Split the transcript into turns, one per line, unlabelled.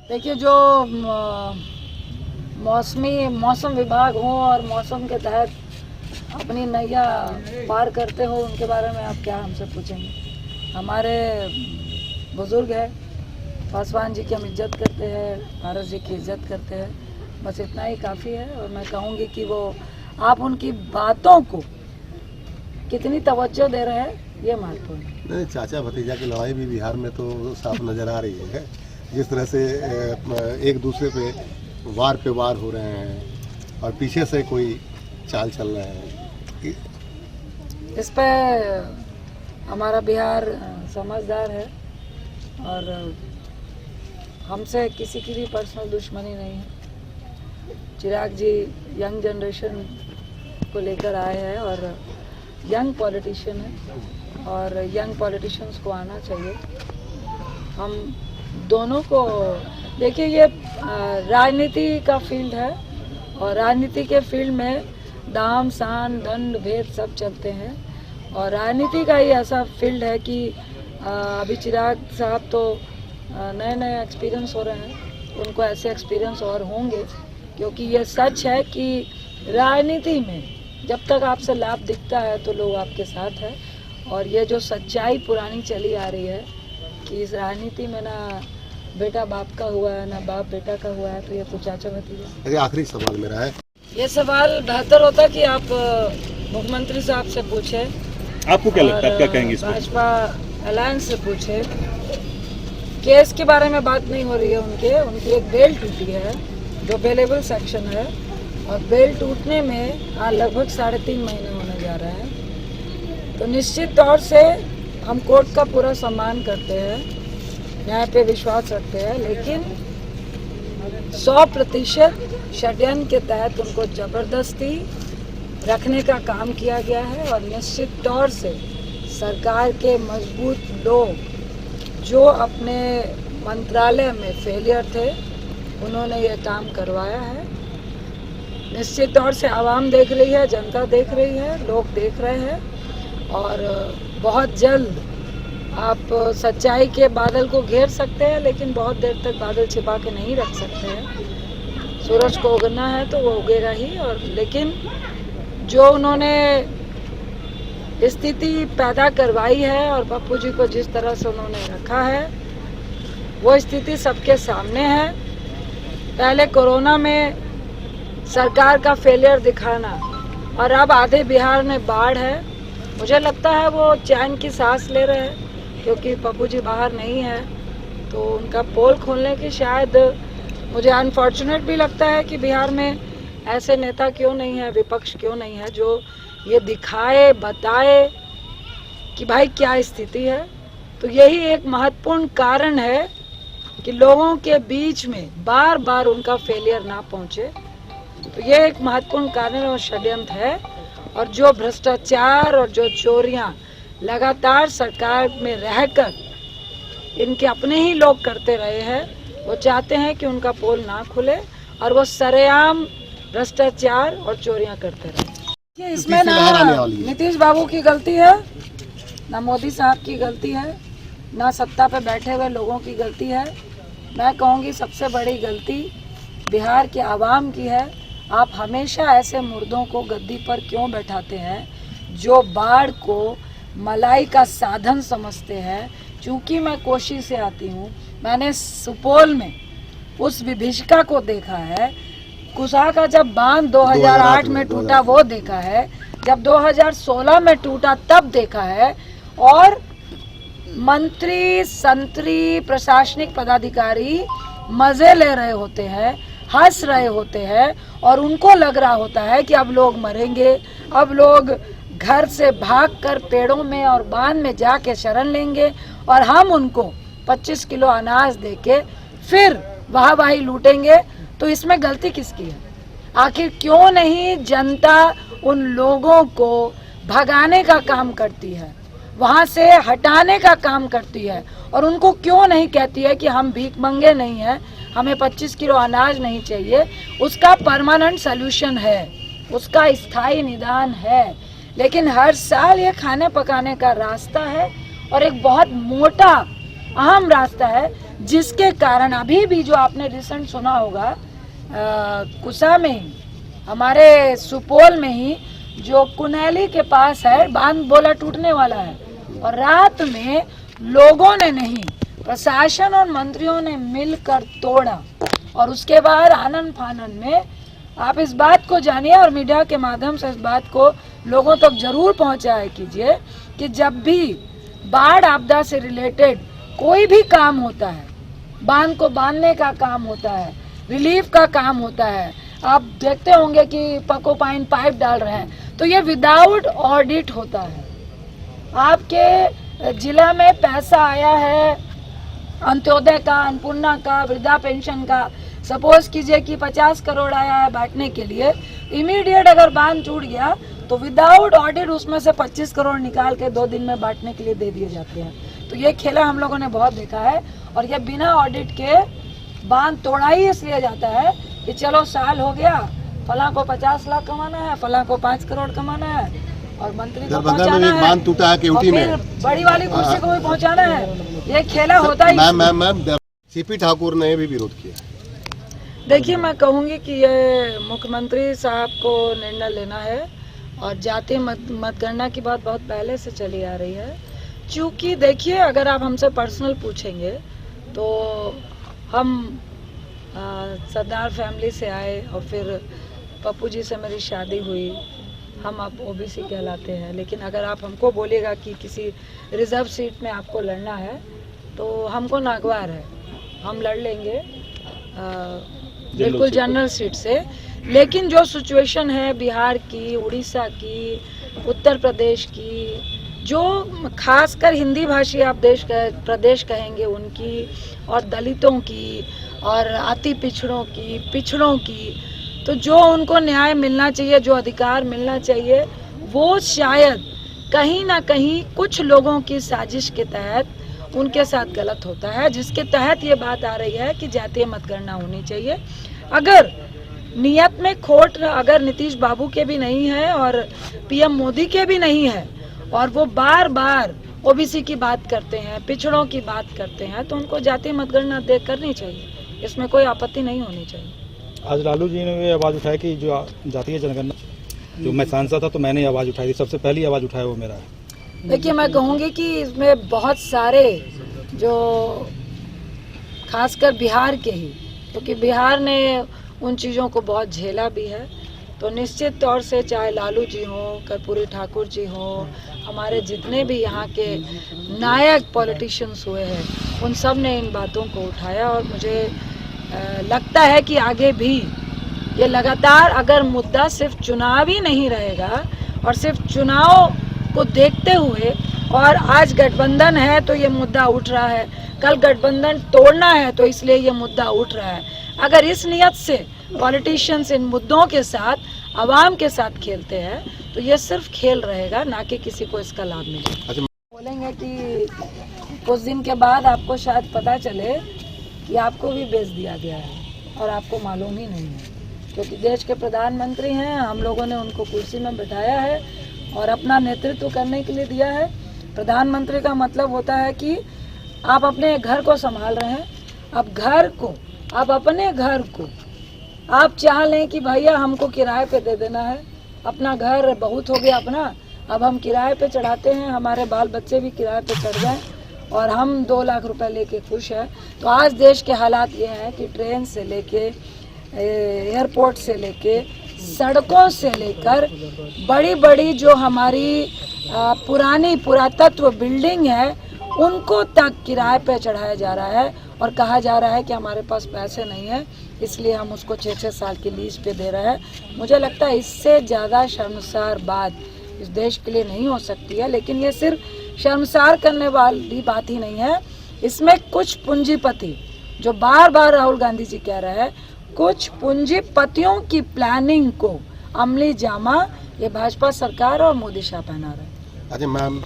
देखिए, जो मौसम विभाग हो और मौसम के तहत अपनी नैया पार करते हो, उनके बारे में आप क्या हमसे पूछेंगे। हमारे बुजुर्ग हैं, पासवान जी की हम इज्जत करते हैं, भारत जी की इज्जत करते हैं, बस इतना ही काफ़ी है। और मैं कहूँगी कि वो आप उनकी बातों को कितनी तवज्जो दे रहे हैं, ये महत्वपूर्ण है।
नहीं, चाचा भतीजा की लड़ाई भी बिहार में तो साफ नज़र आ रही है। जिस तरह से एक दूसरे पे वार हो रहे हैं और पीछे से कोई चाल चल रहा है।
इस पे हमारा बिहार समझदार है और हमसे किसी की भी पर्सनल दुश्मनी नहीं है। चिराग जी यंग जनरेशन को लेकर आए हैं और यंग पॉलिटिशियन है और यंग पॉलिटिशियंस को आना चाहिए। हम दोनों को देखिए, ये राजनीति का फील्ड है और राजनीति के फील्ड में दाम सान दंड भेद सब चलते हैं और राजनीति का ही ऐसा फील्ड है कि अभी चिराग साहब तो नए नए एक्सपीरियंस हो रहे हैं, उनको ऐसे एक्सपीरियंस और होंगे, क्योंकि ये सच है कि राजनीति में जब तक आपसे लाभ दिखता है तो लोग आपके साथ हैं। और ये जो सच्चाई पुरानी चली आ रही है कि इस राजनीति में ना बेटा बाप का हुआ है ना बाप बेटा का हुआ है, तो ये तो चाचा भतीजा।
आखिरी सवाल मेरा है,
ये सवाल बेहतर होता कि आप मुख्यमंत्री साहब से पूछे,
आपको क्या लगता है, क्या कहेंगे इस पर?
भाजपा अलायंस से पूछे। केस के बारे में बात नहीं हो रही है। उनकी एक बेल टूटी है जो बेलेबल सेक्शन है और बेल टूटने में लगभग 3.5 महीने होने जा रहे हैं। तो निश्चित तौर से हम कोर्ट का पूरा सम्मान करते हैं, न्याय पे विश्वास रखते हैं, लेकिन 100% षड्यंत्र के तहत उनको जबरदस्ती रखने का काम किया गया है। और निश्चित तौर से सरकार के मजबूत लोग जो अपने मंत्रालय में फेलियर थे, उन्होंने ये काम करवाया है। निश्चित तौर से आवाम देख रही है, जनता देख रही है, लोग देख रहे हैं और बहुत जल्द आप सच्चाई के बादल को घेर सकते हैं, लेकिन बहुत देर तक बादल छिपा के नहीं रख सकते हैं। सूरज को उगना है तो वो उगेगा ही। और लेकिन जो उन्होंने स्थिति पैदा करवाई है और पप्पू जी को जिस तरह से उन्होंने रखा है, वो स्थिति सबके सामने है। पहले कोरोना में सरकार का फेलियर दिखाना और अब आधे बिहार में बाढ़ है। मुझे लगता है वो चैन की सांस ले रहे हैं, क्योंकि पप्पू जी बाहर नहीं है तो उनका पोल खोलने की शायद, मुझे अनफॉर्चुनेट भी लगता है कि बिहार में ऐसे नेता क्यों नहीं है, विपक्ष क्यों नहीं है जो ये दिखाए बताए कि भाई क्या स्थिति है। तो यही एक महत्वपूर्ण कारण है कि लोगों के बीच में बार बार उनका फेलियर ना पहुंचे। तो ये एक महत्वपूर्ण कारण और षड्यंत्र है। और जो भ्रष्टाचार और जो चोरियां लगातार सरकार में रहकर इनके अपने ही लोग करते रहे हैं, वो चाहते हैं कि उनका पोल ना खुले और वो सरेआम भ्रष्टाचार और चोरियां करते रहे। इसमें ना नीतीश बाबू की गलती है, ना मोदी साहब की गलती है, ना सत्ता पे बैठे हुए लोगों की गलती है। मैं कहूँगी सबसे बड़ी गलती बिहार के आवाम की है। आप हमेशा ऐसे मुर्दों को गद्दी पर क्यों बैठाते हैं जो बाढ़ को मलाई का साधन समझते हैं। चूँकि मैं कोशी से आती हूँ, मैंने सुपौल में उस विभीषिका को देखा है। कुशा का जब बांध 2008 में टूटा वो देखा है, जब 2016 में टूटा तब देखा है। और मंत्री संतरी प्रशासनिक पदाधिकारी मजे ले रहे होते हैं, हंस रहे होते हैं और उनको लग रहा होता है कि अब लोग मरेंगे, अब लोग घर से भागकर पेड़ों में और बांध में जाके शरण लेंगे और हम उनको 25 किलो अनाज देके फिर वाहवाही लूटेंगे। तो इसमें गलती किसकी है? आखिर क्यों नहीं जनता उन लोगों को भगाने का काम करती है, वहां से हटाने का काम करती है और उनको क्यों नहीं कहती है कि हम भीख मंगे नहीं हैं, हमें 25 किलो अनाज नहीं चाहिए। उसका परमानेंट सल्यूशन है, उसका स्थायी निदान है। लेकिन हर साल ये खाने पकाने का रास्ता है और एक बहुत मोटा अहम रास्ता है जिसके कारण अभी भी जो आपने रिसेंट सुना होगा कुसा में ही, हमारे सुपौल में ही जो कुनैली के पास है बांध बोला टूटने वाला है, और रात में लोगों ने नहीं, प्रशासन और मंत्रियों ने मिलकर तोड़ा, और उसके बाद आनन फानन में आप इस बात को जानिए और मीडिया के माध्यम से इस बात को लोगों तक जरूर पहुंचाया कीजिए कि जब भी बाढ़ आपदा से रिलेटेड कोई भी काम होता है, बांध को बांधने का काम होता है, रिलीफ का काम होता है, आप देखते होंगे कि पकोपाइन पाइप डाल रहे हैं, तो ये विदाउट ऑडिट होता है। आपके जिला में पैसा आया है अंत्योदय का, अन्नपूर्णा का, वृद्धा पेंशन का, सपोज कीजिए कि 50 करोड़ आया है बांटने के लिए, इमीडिएट अगर बांध टूट गया तो विदाउट ऑडिट उसमें से 25 करोड़ निकाल के 2 दिन में बांटने के लिए दे दिए जाते हैं। तो ये खेला हम लोगों ने बहुत देखा है, और ये बिना ऑडिट के बांध तोड़ा ही इसलिए जाता है कि चलो साल हो गया, फला को 50 लाख कमाना है, फला को 5 करोड़ कमाना है, और मंत्री को पहुंचाना है,
बांध टूटा है केवटी में,
बड़ी वाली कुर्सी को भी पहुंचाना है। ये खेला होता ही।
मैम सीपी ठाकुर ने भी विरोध किया।
देखिए, मैं कहूँगी कि ये मुख्यमंत्री साहब को निर्णय लेना है, और जातीय मतगणना की बात बहुत पहले से चली आ रही है। क्योंकि देखिए, अगर आप हमसे पर्सनल पूछेंगे तो हम सरदार फैमिली से आए, और फिर पप्पू जी से मेरी शादी हुई, हम अब ओबीसी कहलाते हैं। लेकिन अगर आप हमको बोलिएगा कि किसी रिजर्व सीट में आपको लड़ना है तो हमको नागवार है, हम लड़ लेंगे बिल्कुल जनरल सीट से। लेकिन जो सिचुएशन है बिहार की, उड़ीसा की, उत्तर प्रदेश की, जो खासकर हिंदी भाषी आप प्रदेश कहेंगे उनकी, और दलितों की, और अति पिछड़ों की, तो जो उनको न्याय मिलना चाहिए, जो अधिकार मिलना चाहिए, वो शायद कहीं ना कहीं कुछ लोगों की साजिश के तहत उनके साथ गलत होता है, जिसके तहत ये बात आ रही है कि जातीय मतगणना होनी चाहिए। अगर नियत में खोट अगर नीतीश बाबू के भी नहीं है और पीएम मोदी के भी नहीं है, और वो बार बार ओबीसी की बात करते हैं, पिछड़ों की बात करते हैं, तो उनको जातीय मतगणना करनी चाहिए, इसमें कोई आपत्ति नहीं होनी चाहिए।
आज लालू जी ने ये आवाज़ उठाई कि जो जातीय जनगणना, जो मैं सांसद था तो मैंने आवाज़ उठाई थी, सबसे पहली आवाज़ उठाया वो मेरा है।
देखिए, मैं कहूँगी कि इसमें बहुत सारे जो खासकर बिहार के ही, क्योंकि बिहार ने उन चीज़ों को बहुत झेला भी है, तो निश्चित तौर से चाहे लालू जी हों, कर्पूरी ठाकुर जी हों, हमारे जितने भी यहाँ के नायक पॉलिटिशियंस हुए हैं, उन सब ने इन बातों को उठाया। और मुझे लगता है कि आगे भी ये लगातार, अगर मुद्दा सिर्फ चुनाव ही नहीं रहेगा और सिर्फ चुनाव को देखते हुए, और आज गठबंधन है तो ये मुद्दा उठ रहा है, कल गठबंधन तोड़ना है तो इसलिए ये मुद्दा उठ रहा है, अगर इस नियत से पॉलिटिशियंस इन मुद्दों के साथ, आवाम के साथ खेलते हैं, तो ये सिर्फ खेल रहेगा, ना कि किसी को इसका लाभ मिलेगा। बोलेंगे कि कुछ दिन के बाद आपको शायद पता चले कि आपको भी बेच दिया गया है और आपको मालूम ही नहीं है, क्योंकि देश के प्रधानमंत्री हैं, हम लोगों ने उनको कुर्सी में बैठाया है और अपना नेतृत्व करने के लिए दिया है। प्रधानमंत्री का मतलब होता है कि आप अपने घर को संभाल रहे हैं, अब घर को, आप अपने घर को आप चाह लें कि भैया हमको किराए पे दे देना है, अपना घर बहुत हो गया अपना, अब हम किराए पे चढ़ाते हैं, हमारे बाल बच्चे भी किराए पे चढ़ जाएं और हम 2 लाख रुपए लेके खुश हैं। तो आज देश के हालात ये हैं कि ट्रेन से लेके, एयरपोर्ट से लेके, सड़कों से लेकर बड़ी बड़ी जो हमारी पुरानी पुरातत्व बिल्डिंग है, उनको तक किराए पे चढ़ाया जा रहा है, और कहा जा रहा है कि हमारे पास पैसे नहीं है, इसलिए हम उसको 6-6 साल की लीज पे दे रहे हैं। मुझे लगता है इससे ज़्यादा शर्मसार बात इस देश के लिए नहीं हो सकती है। लेकिन ये सिर्फ शर्मसार करने वाली बात ही नहीं है, इसमें कुछ पूंजीपति, जो बार बार राहुल गांधी जी कह रहे हैं, कुछ पूंजीपतियों की प्लानिंग को अमली जामा ये भाजपा सरकार और मोदी शाह पहना रहे हैं।
अच्छा मैम,